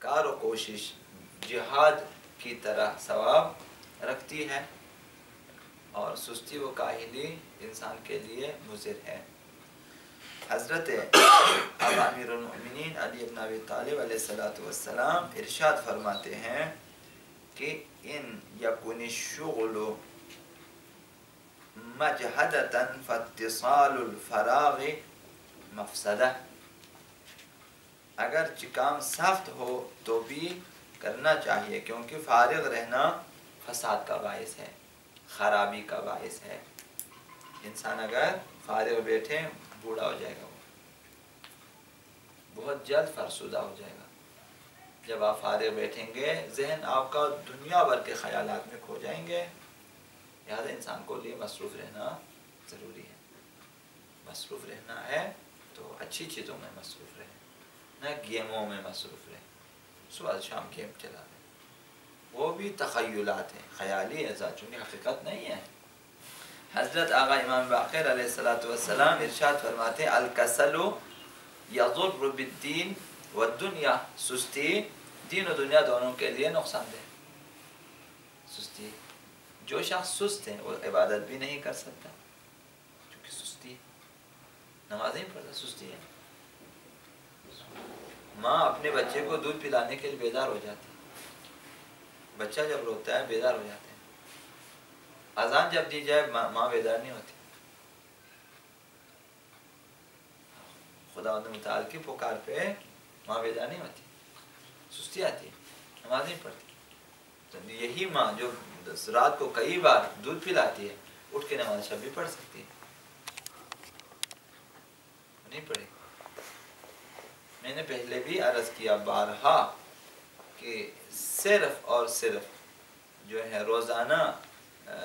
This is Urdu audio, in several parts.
کار و کوشش جہاد کی طرح ثواب رکھتی ہے، اور سستی و کاہلی انسان کے لیے مضر ہے۔ حضرت امیر المؤمنین علی بن ابی طالب علیہ السلام ارشاد فرماتے ہیں کہ ان یکن الشغل مجہدۃ فاتصال الفراغ مفسدہ، اگر کام سخت ہو تو بھی کرنا چاہیے، کیونکہ فارغ رہنا فساد کا باعث ہے، خرابی کا باعث ہے۔ انسان اگر فارغ بیٹھے بوڑھا ہو جائے گا، وہ بہت جلد فرسودہ ہو جائے گا۔ جب آپ فارغ بیٹھیں گے ذہن آپ کا دنیا بھر کے خیالات میں کھو جائیں گے، لہٰذا انسان کو لیے مصروف رہنا ضروری ہے۔ مصروف رہنا ہے تو اچھی چیزوں میں مصروف رہیں، نہ گیموں میں مصروف رہیں، صبح شام گیم چلا رہے، وہ بھی تخیلات ہیں، خیالی اعزاز، چونکہ حقیقت نہیں ہے۔ حضرت آقا امام باقر علیہ السلام ارشاد فرماتے ہیں الکسل یضر بالدین والدنیا، سستی دین و دنیا دونوں کے لیے نقصان دہ۔ سستی، جو شخص سست ہے وہ عبادت بھی نہیں کر سکتا کیونکہ سستی ہے، نماز نہیں پڑھتا، سستی ہے۔ ماں اپنے بچے کو دودھ پلانے کے لیے بیدار ہو جاتی ہے، بچہ جب روتا ہے بیدار ہو جاتے ہیں، اذان جب دی جائے ماں بیدار نہیں ہوتی، خدا متعال کی پکار پہ ماں بیدار نہیں ہوتی، سستی آتی ہے، نماز نہیں پڑھتی۔ تو یہی ماں جو رات کو کئی بار دودھ پلاتی ہے اٹھ کے نماز شب بھی پڑھ سکتی ہے، نہیں پڑھے۔ میں نے پہلے بھی عرض کیا بارہا کہ صرف اور صرف جو ہے روزانہ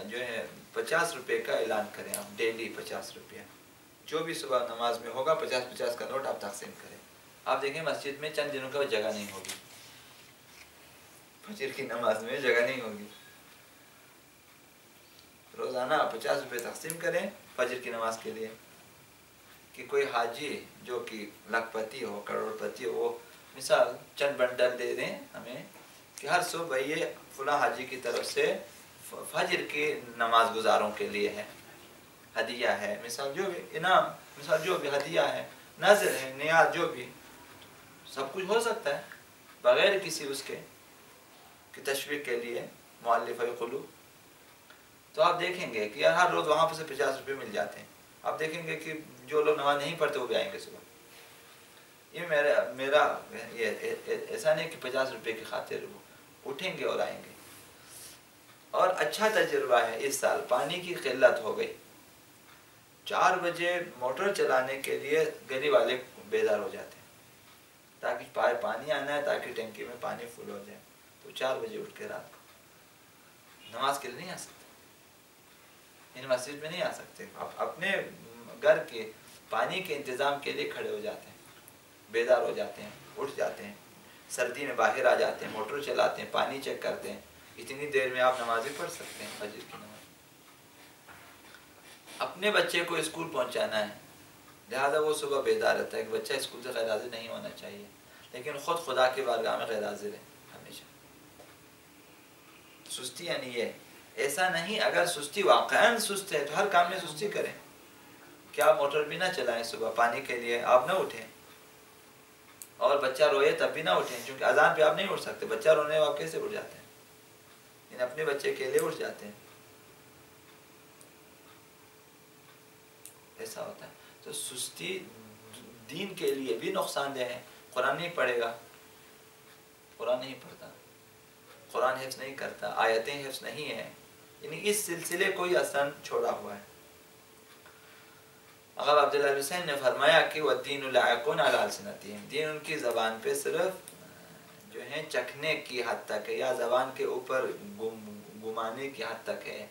جو ہے 50 روپے کا اعلان کریں آپ، ڈیلی 50 روپیہ، جو بھی صبح نماز میں ہوگا 50 کا نوٹ آپ تقسیم کریں۔ آپ دیکھیں مسجد میں چند دنوں کا جگہ نہیں ہوگی، فجر کی نماز میں جگہ نہیں ہوگی، روزانہ آپ 50 روپے تقسیم کریں فجر کی نماز کے لیے، کہ کوئی حاجی جو کہ لاکھ پتی ہو، کروڑ پتی ہو، وہ مثال چند بنڈل دے دیں ہمیں کہ ہر صبح یہ فلاں حاجی کی طرف سے فجر کی نماز گزاروں کے لیے ہے، ہدیہ ہے، مثال جو بھی انعام، مثال جو بھی ہدیہ ہے، نظر ہے، نیاز، جو بھی سب کچھ ہو سکتا ہے بغیر کسی اس کے کی تشویق کے لیے مؤلف قلوب۔ تو آپ دیکھیں گے کہ ہر روز وہاں پر سے 50 روپے مل جاتے ہیں، آپ دیکھیں گے کہ جو لوگ نماز نہیں پڑھتے وہ بھی آئیں گے صبح۔ یہ میرا ایسا نہیں کہ 50 روپے کی خاطر وہ اٹھیں گے اور آئیں گے۔ اور اچھا تجربہ ہے، اس سال پانی کی قلت ہو گئی، 4 بجے موٹر چلانے کے لیے گلی والے بیدار ہو جاتے ہیں تاکہ پانی آنا ہے، تاکہ ٹینکی میں پانی فل ہو جائے، تو 4 بجے اٹھ کے رات کو نماز کے لیے نہیں آ سکتے، ان مسجد میں نہیں آ سکتے، اپنے گھر کے پانی کے انتظام کے لیے کھڑے ہو جاتے ہیں، بیدار ہو جاتے ہیں، اٹھ جاتے ہیں، سردی میں باہر آ جاتے ہیں، موٹر چلاتے ہیں، پانی چیک کرتے ہیں، اتنی دیر میں آپ نمازیں پڑھ سکتے ہیں فجر کی نماز۔ اپنے بچے کو اسکول پہنچانا ہے، لہذا وہ صبح بیدار رہتا ہے کہ بچہ اسکول سے غیر حاضر نہیں ہونا چاہیے، لیکن خود خدا کے بارگاہ میں غیر حاضر ہے ہمیشہ۔ سستی یعنی یہ ایسا نہیں، اگر سستی واقعاً سست ہے تو ہر کام میں سستی کریں، کیا آپ موٹر بھی نہ چلائیں صبح پانی کے لیے، آپ نہ اٹھیں، اور بچہ روئے تب بھی نہ اٹھیں، کیونکہ اذان پہ آپ نہیں اٹھ سکتے، بچہ رونے آپ کیسے اٹھ جاتے ہیں، لیکن اپنے بچے کے لیے اٹھ جاتے ہیں، ایسا ہوتا ہے۔ تو سستی دین کے لیے بھی نقصان دہ ہے، قرآن نہیں پڑھے گا، قرآن نہیں پڑھتا، قرآن حفظ نہیں کرتا، آیتیں حفظ نہیں ہیں، یعنی اس سلسلے کو ہی اثر چھوڑا ہوا ہے۔ اگر عبداللہ بن حسین نے فرمایا کہ وَالدِّينُ لَعِقٌ عَلَىٰ أَلْسِنَتِهِمْ، دین ان کی زبان پہ صرف جو ہے چکھنے کی حد تک ہے، یا زبان کے اوپر گمانے کی حد تک ہے،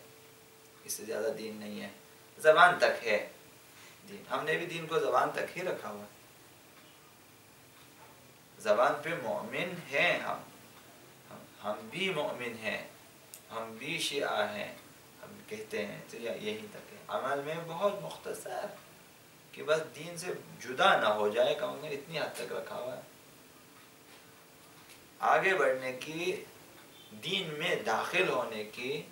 اس سے زیادہ دین نہیں ہے، زبان تک ہے دین۔ ہم نے بھی دین کو زبان تک ہی رکھا ہوا، زبان پہ مومن ہیں، ہم بھی مومن ہیں، ہم بھی شیعہ ہیں، ہم کہتے ہیں، تو یہی تک ہے، عمل میں بہت مختصر کہ بس دین سے جدا نہ ہو جائے، کم اتنی حد تک رکھا ہوا ہے۔ آگے بڑھنے کی، دین میں داخل ہونے کی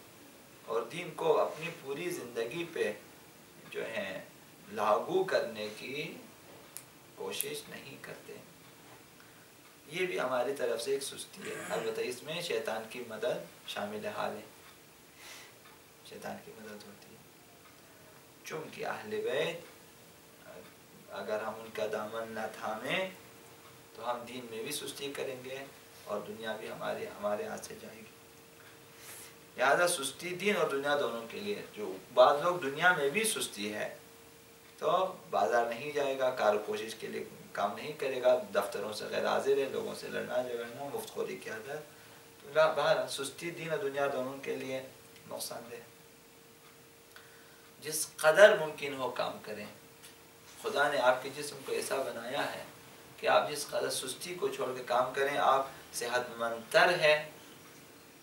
اور دین کو اپنی پوری زندگی پہ جو ہے لاگو کرنے کی کوشش نہیں کرتے. یہ بھی ہماری طرف سے ایک سستی ہے. البتہ اس میں شیطان کی مدد شامل حال ہے، شیطان کی مدد ہوتی ہے. چونکہ اہل بیت اگر ہم ان کا دامن نہ تھامیں تو ہم دین میں بھی سستی کریں گے اور دنیا بھی ہمارے ہاتھ سے جائے گی. لہذا سستی دین اور دنیا دونوں کے لیے. جو بعض لوگ دنیا میں بھی سستی ہے تو بازار نہیں جائے گا، کار کوشش کے لیے کام نہیں کرے گا، دفتروں سے غیر حاضر ہے، لوگوں سے لڑنا جھگڑنا، مفت خوری کی عادت. تو باہر سستی دین اور دنیا دونوں کے لیے نقصان دہ. جس قدر ممکن ہو کام کریں. خدا نے آپ کے جسم کو ایسا بنایا ہے کہ آپ جس قدر سستی کو چھوڑ کے کام کریں آپ صحت مند تر ہے،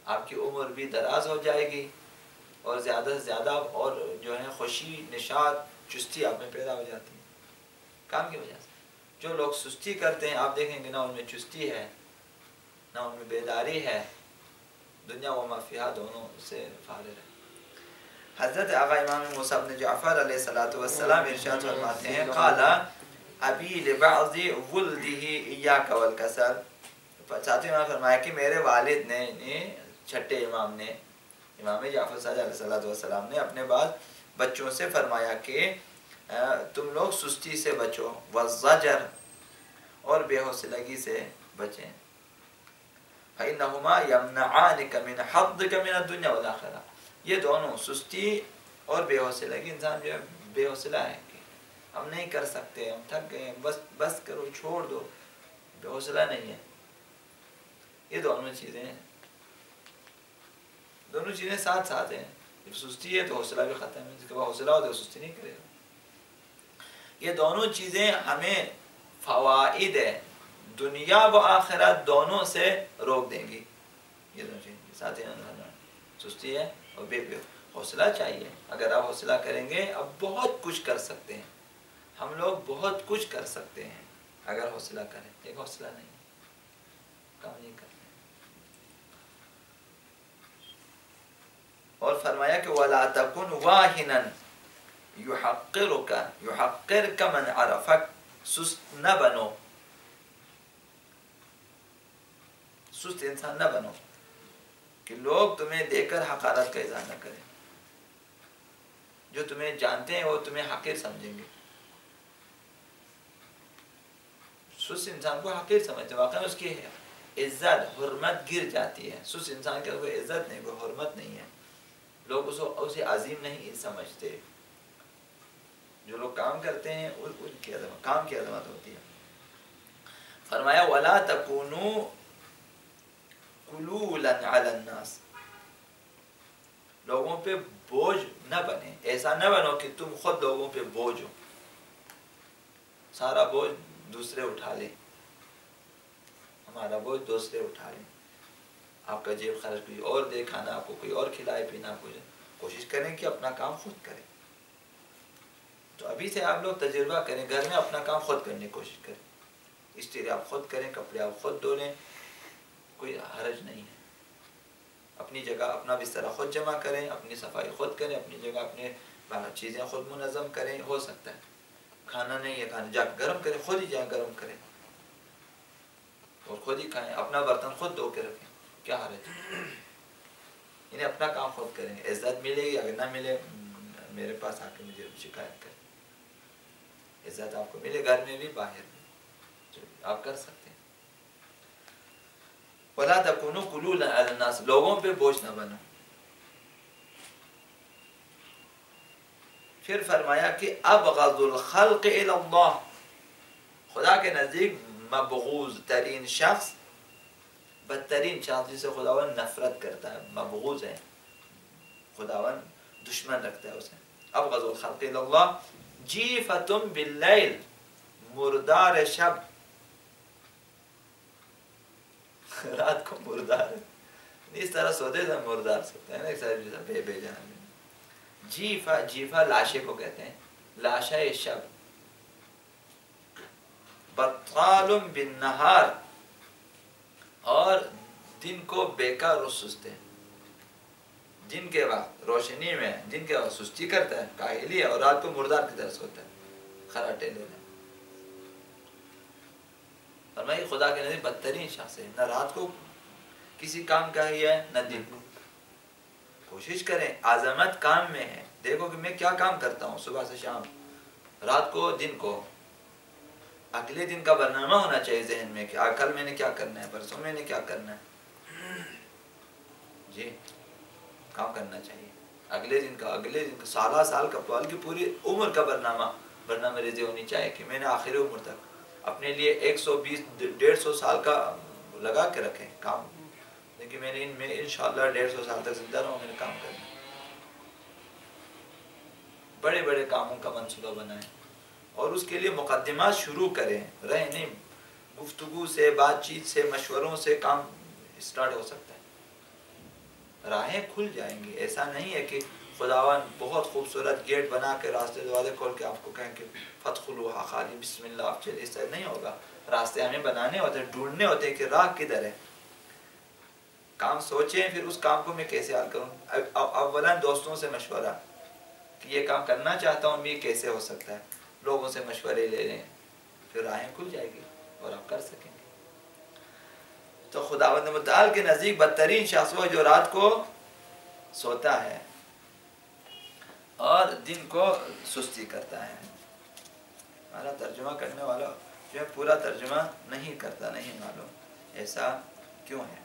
آپ کی عمر بھی دراز ہو جائے گی اور زیادہ سے زیادہ اور جو ہے خوشی، نشاط، چستی آپ میں پیدا ہو جاتی ہے کام کی وجہ سے. جو لوگ سستی کرتے ہیں آپ دیکھیں گے نہ ان میں چستی ہے نہ ان میں بیداری ہے، دنیا و ما فیہا دونوں سے فارغ ہے. حضرت آقا امام موسیٰ بن جعفر علیہ السلام ارشاد فرماتے ہیں قال ابی لبعض ولدہ ایاک والکسل. ساتھی امام فرمایا کہ میرے والد نے، چھٹے امام نے، امام جعفر صادق علیہ السلام نے اپنے بعد بچوں سے فرمایا کہ تم لوگ سستی سے بچو، والزجر اور بے حوصلگی سے بچیں. فإنهما يمنعانك من حظك من الدنيا والآخرة. یہ دونوں سستی اور بے حوصلگی، انسان جو ہے بے حوصلہ ہے کہ ہم نہیں کر سکتے، ہم تھک گئے، بس کرو، چھوڑ دو، بے حوصلہ نہیں ہے. یہ دونوں چیزیں ساتھ ساتھ ہیں. جب سستی ہے تو حوصلہ بھی ختم ہے، جس کے بعد حوصلہ ہو تو سستی نہیں کرے گا. یہ دونوں چیزیں ہمیں فوائد ہے دنیا و آخرت دونوں سے روک دیں گی. یہ دونوں چیزیں ساتھ ہیں، سستی ہے اور بے حوصلہ چاہیے. اگر آپ حوصلہ کریں گے اب بہت کچھ کر سکتے ہیں. ہم لوگ بہت کچھ کر سکتے ہیں اگر حوصلہ کریں. ایک حوصلہ نہیں، کام نہیں کرتے. اور فرمایا کہ وَلَا تَكُنْ وَاهِنًا يُحَقِّرْكَ مَنْ عَرَفَكَ. سست نہ بنو، سست انسان نہ بنو کہ لوگ تمہیں دیکھ کر حقارت کا اظہار نہ کریں. جو تمہیں جانتے ہیں وہ تمہیں حقیر سمجھیں گے. سست انسان کو حقیر سمجھتے ہیں، واقعا اس کی عزت حرمت گر جاتی ہے. سست انسان کے کوئی عزت نہیں، کوئی حرمت نہیں ہے. لوگ اسے عظیم نہیں سمجھتے. جو لوگ کام کرتے ہیں ان کی کام کی عظمت ہوتی ہے. فرمایا وَلَا تَكُونُوا قُلُولًا عَلَى النَّاسِ. لوگوں پہ بوجھ نہ بنے. ایسا نہ بنو کہ تم خود لوگوں پہ بوجھ ہو، سارا بوجھ دوسرے اٹھا لیں. ہمارا بوجھ دوسرے اٹھا لیں. آپ کا جیب خرچ کوئی اور دے، کھانا آپ کو کوئی اور کھلائے، پینا کچھ. کوشش کریں کہ اپنا کام خود کریں. تو ابھی سے آپ لوگ تجربہ کریں، گھر میں اپنا کام خود کرنے کی کوشش کریں. استری آپ خود کریں، کپڑے آپ خود دھو لیں، کوئی حرج نہیں ہے. اپنی جگہ اپنا بستر خود جمع کریں، اپنی صفائی خود کریں، اپنی جگہ اپنے چیزیں خود منظم کریں. ہو سکتا ہے کھانا نہیں ہے، کھانا جا کے گرم کریں، خود ہی جا گرم کریں اور خود ہی کھائیں. اپنا برتن خود دھو کے رکھیں، کیا حرج ہے. انہیں اپنا کام خود کریں. عزت ملے گی، اگر نہ ملے میرے پاس آ کے مجھے شکایت کریں. عزت آپ کو ملے گھر میں بھی باہر بھی، آپ کر سکتے ہیں. وَلَا تَكُونُوا قُلُولًا عَلَى النَّاسِ. لوگوں پہ بوجھ نہ بنو. پھر فرمایا کہ ابغض الخلق الى اللہ. خدا کے نزدیک مبغوض ترین شخص، بدترین شخص جسے خداوند نفرت کرتا ہے، مبغوض ہے، خداوند دشمن رکھتا ہے اسے. ابغض الخلق الى اللہ جیفۃ باللیل. مردار شب، رات کو مردار اس طرح سوتے تھے. مردار سوتے ہیں نا ایک ساتھ بے جان. جیفا، جیفا لاشے کو کہتے ہیں، لاشا شب. بطال بالنہار، اور دن کو بیکار اور سست ہے، دن کے وقت روشنی میں دن کے وقت سستی کرتا ہے، کاہلی ہے، اور رات کو مردار کی طرح سوتا ہے، خراٹے لینا۔ فرمائی خدا کے نزدیک بدترین شخص ہے، نہ رات کو کسی کام کا ہی ہے نہ دن کو۔ کوشش کریں، عظمت کام میں ہے، دیکھو کہ میں کیا کام کرتا ہوں صبح سے شام، رات کو دن کو، اگلے دن کا برنامہ ہونا چاہیے ذہن میں کہ کل میں نے کیا کرنا ہے، پرسوں میں نے کیا کرنا ہے، جی کام کرنا چاہیے، اگلے دن کا سالہ سال کا کی پوری عمر کا برنامہ ریزی ہونی چاہیے کہ میں نے آخر عمر تک اپنے لیے 120 150 سال کا لگا کے رکھیں کام، لیکن میں نے انشاءاللہ 150 سال تک زندہ رہوں، میں نے کام کرنا، بڑے بڑے کاموں کا منصوبہ بنائیں اور اس کے لیے مقدمات شروع کریں، رہے نہیں، گفتگو سے، بات چیت سے، مشوروں سے کام سٹارٹ ہو سکتا ہے، راہیں کھل جائیں گی۔ ایسا نہیں ہے کہ خداوند بہت خوبصورت گیٹ بنا کے راستے دروازے کھول کے آپ کو کہیں کہ فادخلوها خالی بسم اللہ آپ چلے، اس طرح نہیں ہوگا، راستے ہمیں بنانے ہوتے ہیں، ڈھونڈنے ہوتے ہیں کہ راہ کدھر ہے، کام سوچیں پھر اس کام کو میں کیسے حل کروں، اولا دوستوں سے مشورہ کہ یہ کام کرنا چاہتا ہوں میں کیسے ہو سکتا ہے، لوگوں سے مشورے لے لیں، پھر راہیں کھل جائے گی اور آپ کر سکیں گے۔ تو خداوند متعال کے نزدیک بدترین شخص وہ جو رات کو سوتا ہے اور دن کو سستی کرتا ہے۔ ہمارا ترجمہ کرنے والا جو ہے پورا ترجمہ نہیں کرتا، نہیں معلوم ایسا کیوں ہے۔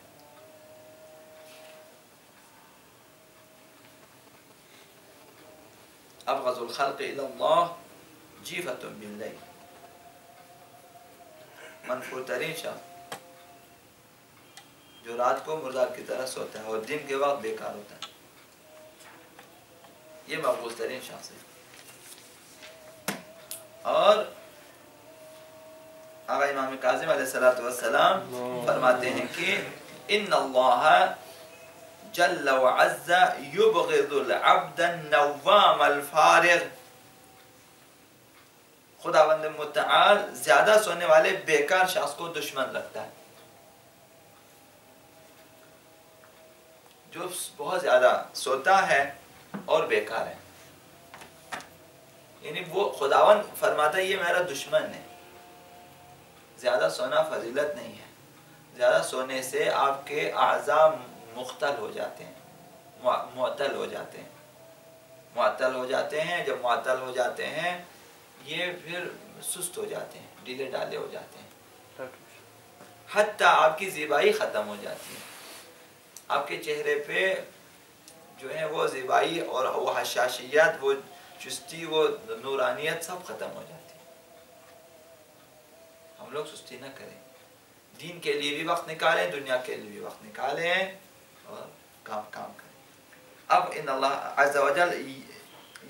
ابغض الخلق الى اللہ جیفۃ باللیل، منفور ترین شخص جو رات کو مردار کی طرح سوتا ہے اور دن کے وقت بیکار ہوتا ہے، یہ مقبول ترین شخص ہے۔ اور آقا امام کاظم علیہ السلام فرماتے ہیں کہ ان اللہ جل وعز یبغض العبد النوام الفارغ، خداوند متعال زیادہ سونے والے بیکار شخص کو دشمن رکھتا ہے، جو بہت زیادہ سوتا ہے اور بیکار ہے، یعنی وہ خداوند فرماتا ہے یہ میرا دشمن ہے۔ زیادہ سونا فضیلت نہیں ہے، زیادہ سونے سے آپ کے اعضاء مختل ہو جاتے ہیں، معطل ہو جاتے ہیں، معطل ہو جاتے ہیں، جب معطل ہو جاتے ہیں یہ پھر سست ہو جاتے ہیں، ڈھیلے ڈالے ہو جاتے ہیں، حتیٰ آپ کی زیبائی ختم ہو جاتی ہے، آپ کے چہرے پہ جو ہے وہ زیبائی اور وہ حشاشیت، وہ چستی، وہ نورانیت سب ختم ہو جاتی ہے۔ ہم لوگ سستی نہ کریں، دین کے لیے بھی وقت نکالیں، دنیا کے لیے بھی وقت نکالیں اور کام کریں۔ اب ان اللہ عز و جل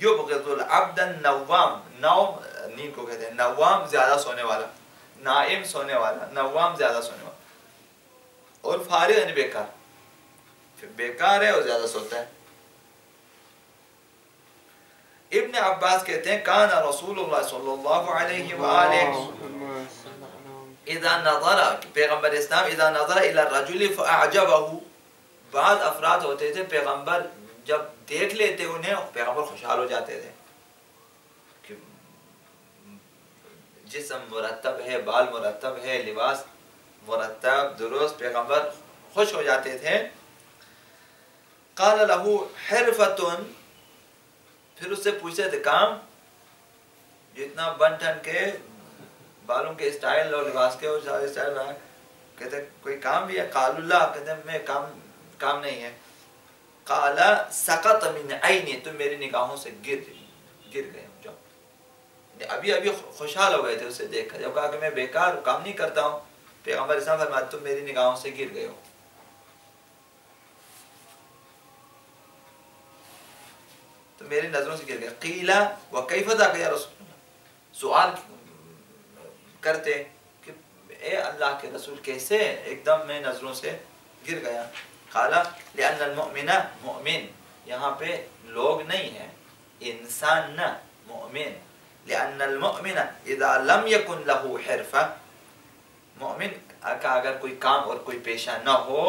یبغض العبد النوام، نوم نیند کو کہتے ہیں، نوام زیادہ سونے والا، نائم سونے والا، نوام زیادہ سونے والا، اور فارغ یعنی بیکار، پھر بیکار ہے اور زیادہ سوتا ہے۔ ابن عباس کہتے ہیں کان رسول اللہ صلی اللہ علیہ وآلہ اذا نظر، پیغمبر اسلام اذا نظر الى الرجل فاعجبه، بعض افراد ہوتے تھے پیغمبر جب دیکھ لیتے انہیں پیغمبر خوشحال ہو جاتے تھے کہ جسم مرتب ہے، بال مرتب ہے، لباس مرتب درست، پیغمبر خوش ہو جاتے تھے۔ قال له حرفة، پھر اس سے پوچھتے تھے کام، جتنا بن ٹھن کے بالوں کے اسٹائل اور لباس کے اور سارے اسٹائل رہا، کہتے کوئی کام بھی ہے؟ قال اللہ، کہتے میں کام نہیں ہے۔ قال سقط من عینی، تم میری نگاہوں سے گر گئے ہو، جو ابھی خوشحال ہو گئے تھے اسے دیکھ کر، جب کہا کہ میں بیکار کام نہیں کرتا ہوں، پیغمبر اسلام فرماتے تم میری نگاہوں سے گر گئے ہو۔ تو میری نظروں سے گر گئے۔ قیل وکیف ذاک یا رسول اللہ، سوال کرتے کہ اے اللہ کے رسول کیسے ایک دم میں نظروں سے گر گیا؟ قال لأن المؤمن، مؤمن یہاں پہ لوگ نہیں ہے، انسان نہ، مؤمن، لأن المؤمن اذا لم يكن له حرفہ، مؤمن اگر کوئی کام اور کوئی پیشہ نہ ہو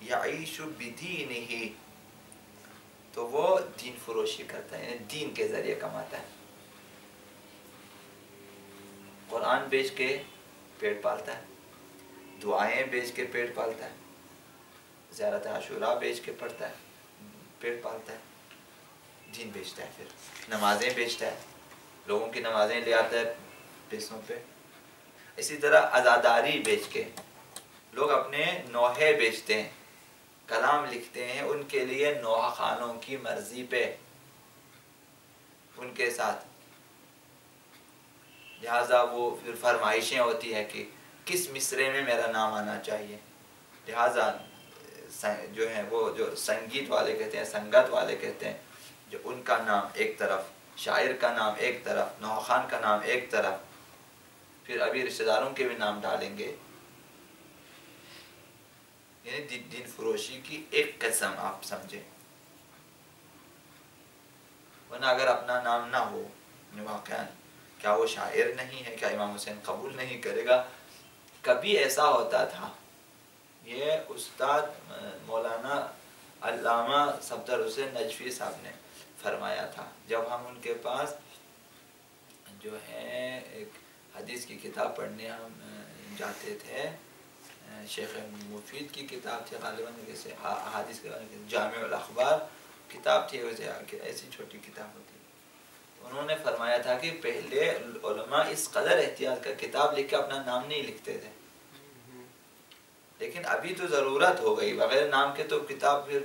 یعیش بدینہ تو وہ دین فروشی کرتا ہے، یعنی دین کے ذریعے کماتا ہے. قرآن بیچ کے پیٹ پالتا ہے، دعائیں بیچ کے پیٹ پالتا ہے، زیارت عاشوراء بیچ کے پڑھتا ہے پیٹ پالتا ہے، دین بیچتا ہے. پھر نمازیں بیچتا ہے، لوگوں کی نمازیں لے آتا ہے پیسوں پہ. اسی طرح عزاداری بیچ کے لوگ اپنے نوحے بیچتے ہیں، کلام لکھتے ہیں ان کے لیے نوحہ خانوں کی مرضی پہ ان کے ساتھ. لہٰذا وہ پھر فرمائشیں ہوتی ہے کہ کس مصرے میں میرا نام آنا چاہیے. لہٰذا جو ہیں وہ جو سنگیت والے کہتے ہیں، سنگت والے کہتے ہیں، جو ان کا نام ایک طرف، شاعر کا نام ایک طرف، نوحہ خان کا نام ایک طرف، پھر ابھی رشتہ داروں کے بھی نام ڈالیں گے. یعنی دین فروشی کی ایک قسم آپ سمجھیں. ورنہ اگر اپنا نام نہ ہو واقعا کیا وہ شاعر نہیں ہے؟ کیا امام حسین قبول نہیں کرے گا؟ کبھی ایسا ہوتا تھا، یہ استاد مولانا علامہ صفدر حسین نجفی صاحب نے فرمایا تھا جب ہم ان کے پاس جو ہے ایک حدیث کی کتاب پڑھنے ہم جاتے تھے. شیخ مفید کی کتاب تھی غالباً، جیسے حدیث جامع الاخبار کتاب تھی، ویسے ایسی چھوٹی کتاب ہوتی. انہوں نے فرمایا تھا کہ پہلے علماء اس قدر احتیاط کا کتاب لکھ کے اپنا نام نہیں لکھتے تھے، لیکن ابھی تو ضرورت ہو گئی بغیر نام کے تو کتاب پھر،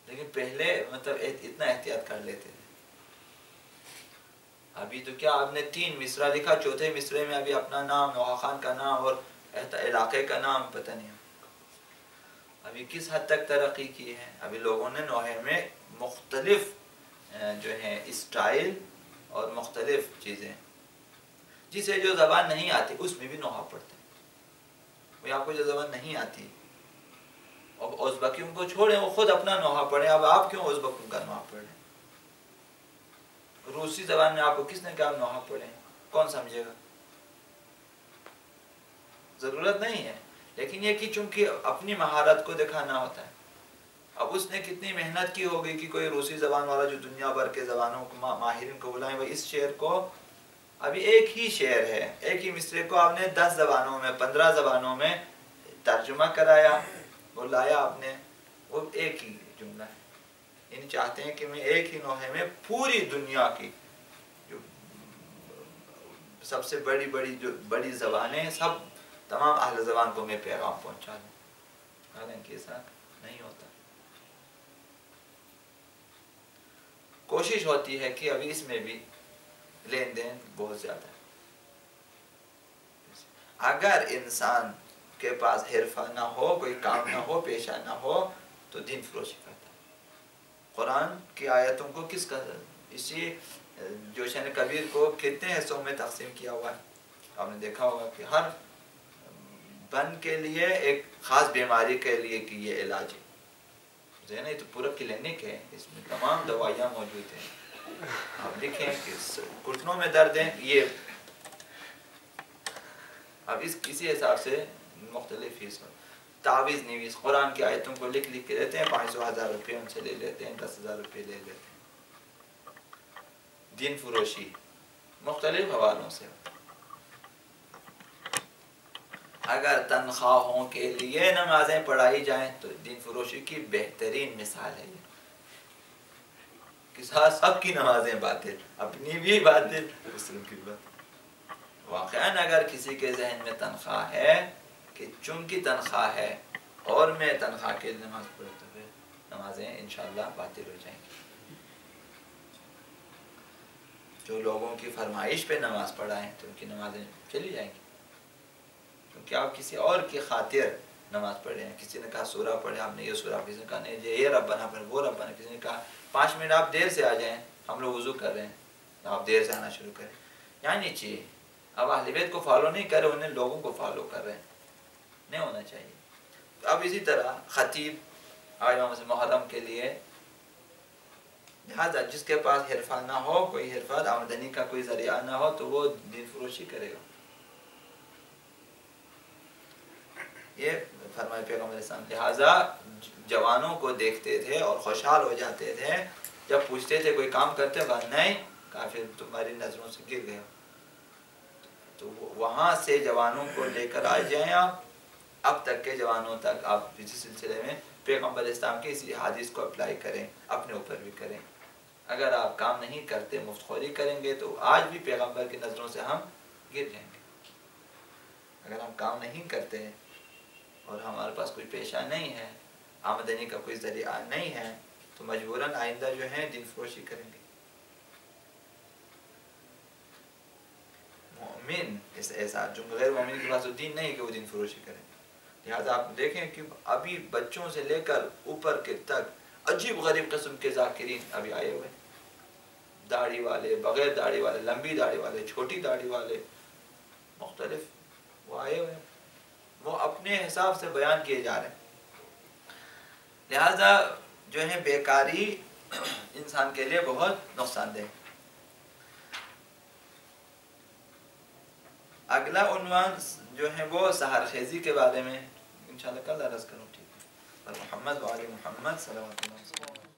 لیکن پہلے مطلب اتنا احتیاط کر لیتے تھے. ابھی تو کیا آپ نے 3 مصرع لکھا، چوتھے مصرے میں ابھی اپنا نام، نوحہ خان کا نام اور علاقے کا نام پتہ نہیں. ابھی کس حد تک ترقی کی ہے. ابھی لوگوں نے نوحے میں مختلف جو ہے اسٹائل اور مختلف چیزیں، جسے جو زبان نہیں آتی اس میں بھی نوحہ پڑھتے ہیں. وہ آپ کو جو زبان نہیں آتی، اب ازبکیوں کو چھوڑیں، وہ خود اپنا نوحہ پڑھیں. اب آپ کیوں ازبکوں کا نوحہ پڑھیں؟ روسی زبان میں آپ کو کس نے کہا نوحہ پڑھیں؟ کون سمجھے گا؟ ضرورت نہیں ہے. لیکن یہ کہ چونکہ اپنی مہارت کو دکھانا ہوتا ہے. اب اس نے کتنی محنت کی ہوگی کہ کوئی روسی زبان والا جو دنیا بھر کے زبانوں کو ماہرین کو بلائیں، وہ اس شعر کو، ابھی ایک ہی شعر ہے، ایک ہی مصرے کو آپ نے 10 زبانوں میں 15 زبانوں میں ترجمہ کرایا، وہ لایا آپ نے، وہ ایک ہی جملہ ہے. یعنی چاہتے ہیں کہ میں ایک ہی نوحے میں پوری دنیا کی جو سب سے بڑی زبانیں، سب تمام اہل زبان کو میں پیغام پہنچا دوں. حالانکہ ایسا نہیں ہوتا. کوشش ہوتی ہے کہ ابھی اس میں بھی لین دین بہت زیادہ ہے. اگر انسان کے پاس حرفہ نہ ہو، کوئی کام نہ ہو، پیشہ نہ ہو، تو دین فروشی کرتا ہے. قرآن کی آیتوں کو کس کا اسی جوشن کبیر کو کتنے حصوں میں تقسیم کیا ہوا ہے. آپ نے دیکھا ہوگا کہ ہر بن کے لیے ایک خاص بیماری کے لیے کہ یہ علاج ہے. یہ تو پورا کلینک ہے، اس میں تمام دوائیاں موجود ہیں. آپ دیکھیں کہ گھٹنوں میں درد ہیں، یہ اب کسی حساب سے مختلف فیس تعویذ نیویز قرآن کی آیتوں کو لکھ کے دیتے ہیں، 500,000 روپے ان سے لے لیتے ہیں، 10,000 روپے لے لیتے ہیں. دین فروشی مختلف حوالوں سے. اگر تنخواہوں کے لیے نمازیں پڑھائی جائیں تو دین فروشی کی بہترین مثال ہے یہ، کہ سب کی نمازیں باطل، اپنی بھی باطل، دوسروں کی باطل. واقعاً اگر کسی کے ذہن میں تنخواہ ہے کہ چونکہ تنخواہ ہے اور میں تنخواہ کے لیے نماز پڑھوں، تو پھر نمازیں انشاءاللہ باطل ہو جائیں گی. جو لوگوں کی فرمائش پہ نماز پڑھائیں تو ان کی نمازیں چلی جائیں گی، کیونکہ آپ کسی اور کی خاطر نماز پڑھے ہیں. کسی نے کہا سورہ پڑھے، آپ نے یہ سورہ، کسی نے کہا نہیں یہ ربنا پڑھے، وہ ربنا، کسی نے کہا 5 منٹ آپ دیر سے آ جائیں، ہم لوگ وضو کر رہے ہیں، آپ دیر سے آنا شروع کریں. یعنی چاہیے اب اہل بیت کو فالو نہیں کر رہے، انہیں لوگوں کو فالو کر رہے ہیں، نہیں ہونا چاہیے. اب اسی طرح خطیب آج محرم کے لیے لہٰذا جس کے پاس حرفہ نہ ہو، کوئی حرفہ آمدنی کا کوئی ذریعہ نہ ہو، تو وہ دین فروشی کرے گا. یہ فرمائے پیغمبر اسلام. لہٰذا جوانوں کو دیکھتے تھے اور خوشحال ہو جاتے تھے جب پوچھتے تھے کوئی کام کرتے ہو؟ نہیں، کافر تمہاری نظروں سے گر گیا. تو وہاں سے جوانوں کو لے کر آ جائیں آپ، اب تک کے جوانوں تک آپ اسی سلسلے میں پیغمبر اسلام کی اسی حدیث کو اپلائی کریں، اپنے اوپر بھی کریں. اگر آپ کام نہیں کرتے، مفت خوری کریں گے، تو آج بھی پیغمبر کی نظروں سے ہم گر جائیں گے. اگر ہم کام نہیں کرتے اور ہمارے پاس کوئی پیشہ نہیں ہے، آمدنی کا کوئی ذریعہ نہیں ہے، تو مجبوراً آئندہ جو ہے دین فروشی کریں گے. مومن اس احساس، جو غیر مومن کے پاس دین نہیں ہے کہ وہ دین فروشی کریں. لہٰذا آپ دیکھیں کہ ابھی بچوں سے لے کر اوپر کے تک عجیب غریب قسم کے ذاکرین ابھی آئے ہوئے، داڑھی والے، بغیر داڑھی والے، لمبی داڑھی والے، چھوٹی داڑھی والے، مختلف وہ آئے ہوئے، وہ اپنے حساب سے بیان کیے جا رہے ہیں. لہذا جو ہے بیکاری انسان کے لیے بہت نقصان دہ. اگلا عنوان جو ہے وہ سحر خیزی کے بارے میں انشاءاللہ کل عرض کروں. ٹھیک ہے. محمد وعلی محمد صلی اللہ علیہ وسلم.